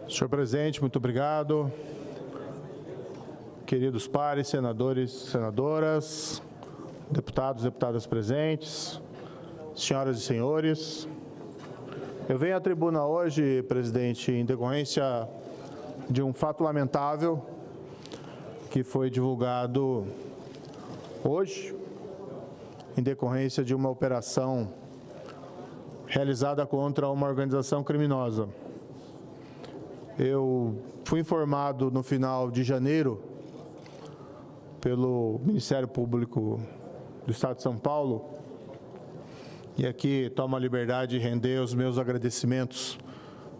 Senhor presidente, muito obrigado. Queridos pares, senadores, senadoras, deputados, deputadas presentes, senhoras e senhores, eu venho à tribuna hoje, presidente, em decorrência de um fato lamentável que foi divulgado hoje, em decorrência de uma operação realizada contra uma organização criminosa. Eu fui informado no final de janeiro pelo Ministério Público do Estado de São Paulo, e aqui tomo a liberdade de render os meus agradecimentos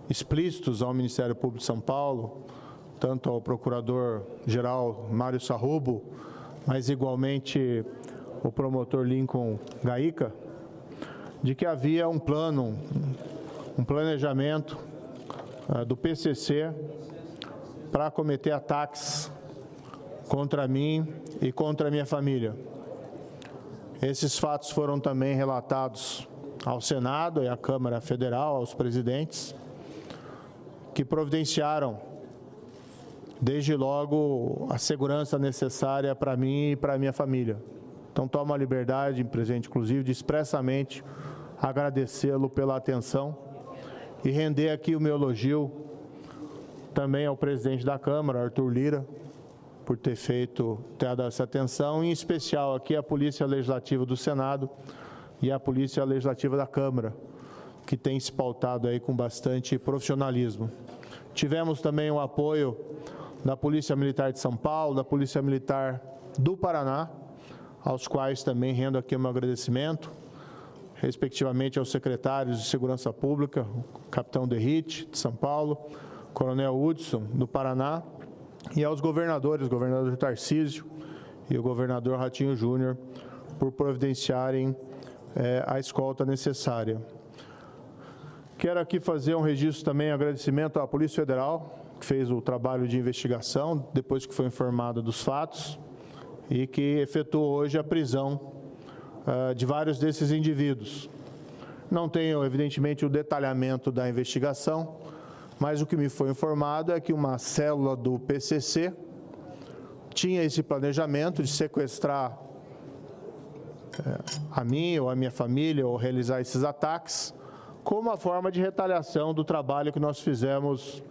explícitos ao Ministério Público de São Paulo, tanto ao Procurador-Geral Mário Sarrubo, mas igualmente o promotor Lincoln Gaíca, de que havia um plano, um planejamento do PCC para cometer ataques contra mim e contra a minha família. Esses fatos foram também relatados ao Senado e à Câmara Federal, aos presidentes, que providenciaram, desde logo, a segurança necessária para mim e para a minha família. Então, tomo a liberdade, presidente, inclusive, de expressamente agradecê-lo pela atenção e render aqui o meu elogio também ao presidente da Câmara, Arthur Lira, por ter dado essa atenção, em especial aqui a Polícia Legislativa do Senado e a Polícia Legislativa da Câmara, que tem se pautado aí com bastante profissionalismo. Tivemos também o apoio da Polícia Militar de São Paulo, da Polícia Militar do Paraná, aos quais também rendo aqui o meu agradecimento, respectivamente aos secretários de Segurança Pública, o capitão Derrite, de São Paulo, coronel Hudson, do Paraná, e aos governadores, o governador Tarcísio e o governador Ratinho Júnior, por providenciarem a escolta necessária. Quero aqui fazer um registro também, agradecimento à Polícia Federal, que fez o trabalho de investigação, depois que foi informado dos fatos, e que efetuou hoje a prisão de vários desses indivíduos. Não tenho, evidentemente, o detalhamento da investigação, mas o que me foi informado é que uma célula do PCC tinha esse planejamento de sequestrar a mim ou a minha família ou realizar esses ataques como uma forma de retaliação do trabalho que nós fizemos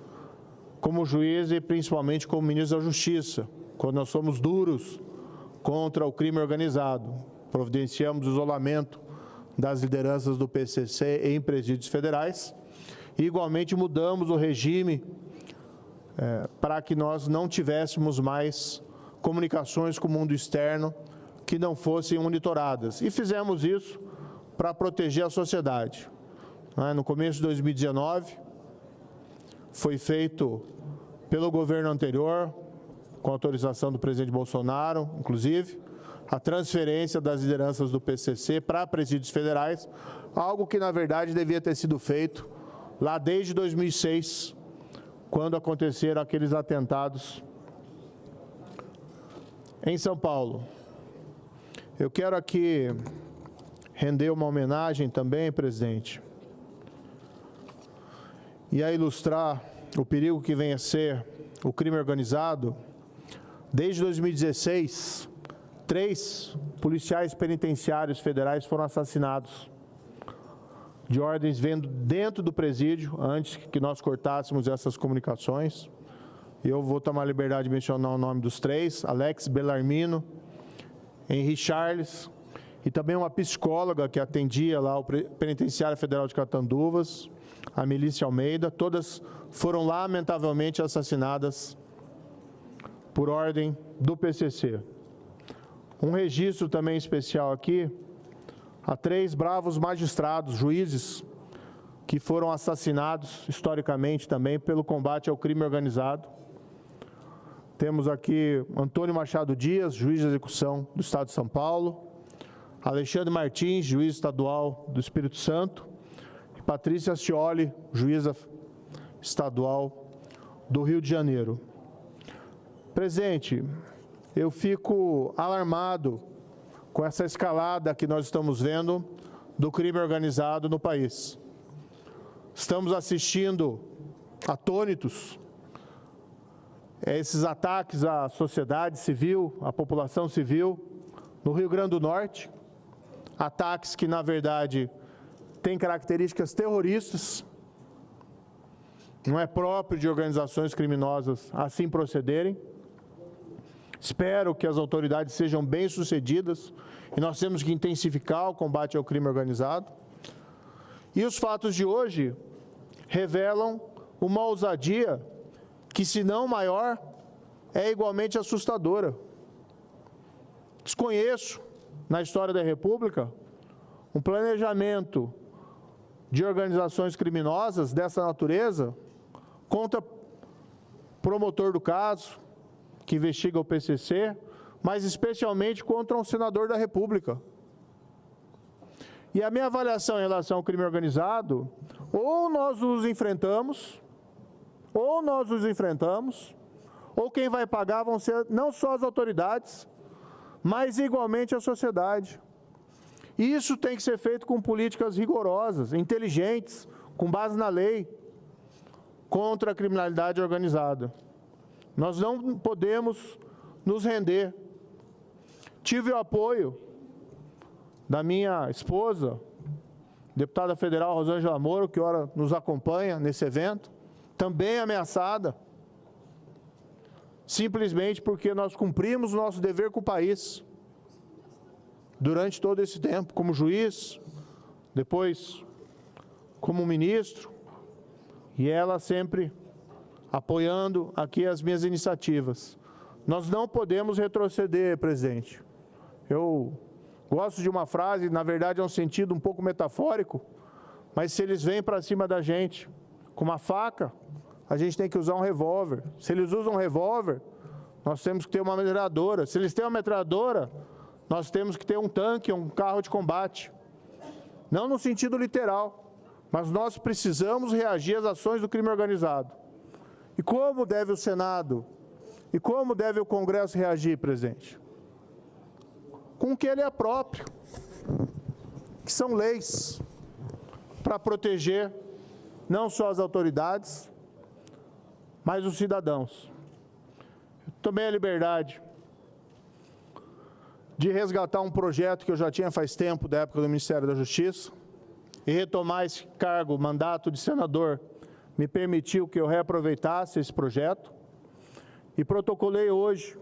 como juiz e principalmente como ministro da Justiça, quando nós somos duros contra o crime organizado. Providenciamos o isolamento das lideranças do PCC em presídios federais e, igualmente, mudamos o regime para que nós não tivéssemos mais comunicações com o mundo externo que não fossem monitoradas. E fizemos isso para proteger a sociedade. No começo de 2019, foi feito pelo governo anterior, com autorização do presidente Bolsonaro, inclusive, a transferência das lideranças do PCC para presídios federais, algo que, na verdade, devia ter sido feito lá desde 2006, quando aconteceram aqueles atentados em São Paulo. Eu quero aqui render uma homenagem também, presidente, e a ilustrar o perigo que vem a ser o crime organizado. Desde 2016, 3 policiais penitenciários federais foram assassinados, de ordens vindo dentro do presídio, antes que nós cortássemos essas comunicações. Eu vou tomar a liberdade de mencionar o nome dos 3, Alex Bellarmino, Henri Charles, e também uma psicóloga que atendia lá o Penitenciário Federal de Catanduvas, a Melícia Almeida. Todas foram lamentavelmente assassinadas por ordem do PCC. Um registro também especial aqui a 3 bravos magistrados, juízes, que foram assassinados historicamente também pelo combate ao crime organizado. Temos aqui Antônio Machado Dias, juiz de execução do Estado de São Paulo, Alexandre Martins, juiz estadual do Espírito Santo, e Patrícia Scioli, juíza estadual do Rio de Janeiro. Presidente, eu fico alarmado com essa escalada que nós estamos vendo do crime organizado no país. Estamos assistindo atônitos esses ataques à sociedade civil, à população civil, no Rio Grande do Norte, ataques que, na verdade, têm características terroristas, não é próprio de organizações criminosas assim procederem. Espero que as autoridades sejam bem-sucedidas e nós temos que intensificar o combate ao crime organizado. E os fatos de hoje revelam uma ousadia que, se não maior, é igualmente assustadora. Desconheço, na história da República, um planejamento de organizações criminosas dessa natureza contra promotor do caso, que investiga o PCC, mas especialmente contra um senador da República. E a minha avaliação em relação ao crime organizado, ou nós os enfrentamos, ou quem vai pagar vão ser não só as autoridades, mas igualmente a sociedade. E isso tem que ser feito com políticas rigorosas, inteligentes, com base na lei, contra a criminalidade organizada. Nós não podemos nos render. Tive o apoio da minha esposa, deputada federal Rosângela Moro, que ora nos acompanha nesse evento, também ameaçada, simplesmente porque nós cumprimos o nosso dever com o país durante todo esse tempo, como juiz, depois como ministro, e ela sempre apoiando aqui as minhas iniciativas. Nós não podemos retroceder, presidente. Eu gosto de uma frase, na verdade é um sentido um pouco metafórico, mas se eles vêm para cima da gente com uma faca, a gente tem que usar um revólver. Se eles usam um revólver, nós temos que ter uma metralhadora. Se eles têm uma metralhadora, nós temos que ter um tanque, um carro de combate. Não no sentido literal, mas nós precisamos reagir às ações do crime organizado. E como deve o Senado e como deve o Congresso reagir, presidente? Com o que ele é próprio, que são leis para proteger não só as autoridades, mas os cidadãos. Eu tomei a liberdade de resgatar um projeto que eu já tinha faz tempo, da época do Ministério da Justiça, e retomar esse cargo, mandato de senador, me permitiu que eu reaproveitasse esse projeto, e protocolei hoje,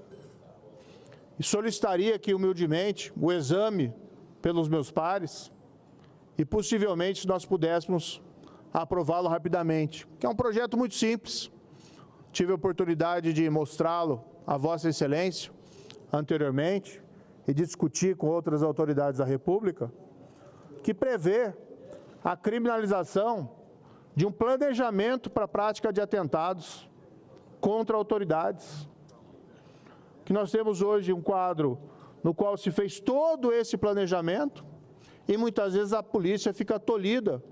e solicitaria aqui humildemente o exame pelos meus pares, e possivelmente nós pudéssemos aprová-lo rapidamente, que é um projeto muito simples. Tive a oportunidade de mostrá-lo a Vossa Excelência anteriormente e discutir com outras autoridades da República, que prevê a criminalização de um planejamento para a prática de atentados contra autoridades. Que nós temos hoje um quadro no qual se fez todo esse planejamento e muitas vezes a polícia fica tolhida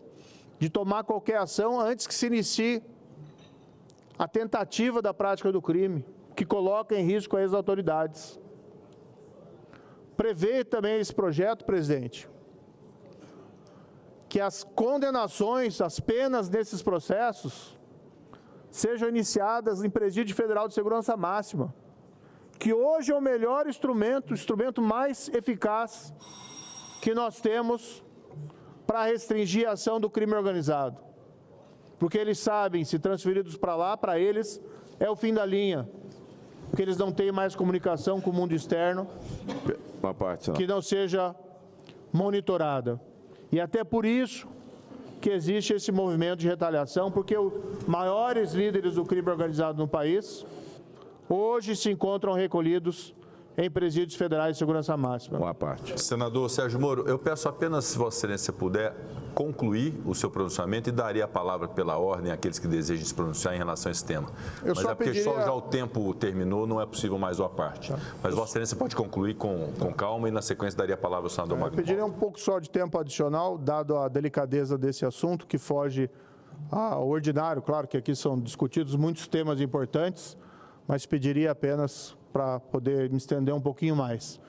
de tomar qualquer ação antes que se inicie a tentativa da prática do crime, que coloca em risco as autoridades. Prevê também esse projeto, presidente, que as condenações, as penas desses processos sejam iniciadas em Presídio Federal de Segurança Máxima, que hoje é o melhor instrumento, o instrumento mais eficaz que nós temos para restringir a ação do crime organizado. Porque eles sabem, se transferidos para lá, para eles é o fim da linha, porque eles não têm mais comunicação com o mundo externo, que não seja monitorada. E até por isso que existe esse movimento de retaliação, porque os maiores líderes do crime organizado no país hoje se encontram recolhidos em presídios federais de segurança máxima. Uma parte. Senador Sérgio Moro, eu peço apenas, se Vossa Excelência puder, concluir o seu pronunciamento e daria a palavra pela ordem àqueles que desejam se pronunciar em relação a esse tema. Mas é porque só já o tempo terminou, não é possível mais uma parte. Mas Vossa Excelência pode concluir com calma e, na sequência, daria a palavra ao senador Magno. Eu pediria um pouco só de tempo adicional, dado a delicadeza desse assunto, que foge ao ordinário. Claro que aqui são discutidos muitos temas importantes, mas pediria apenas para poder me estender um pouquinho mais.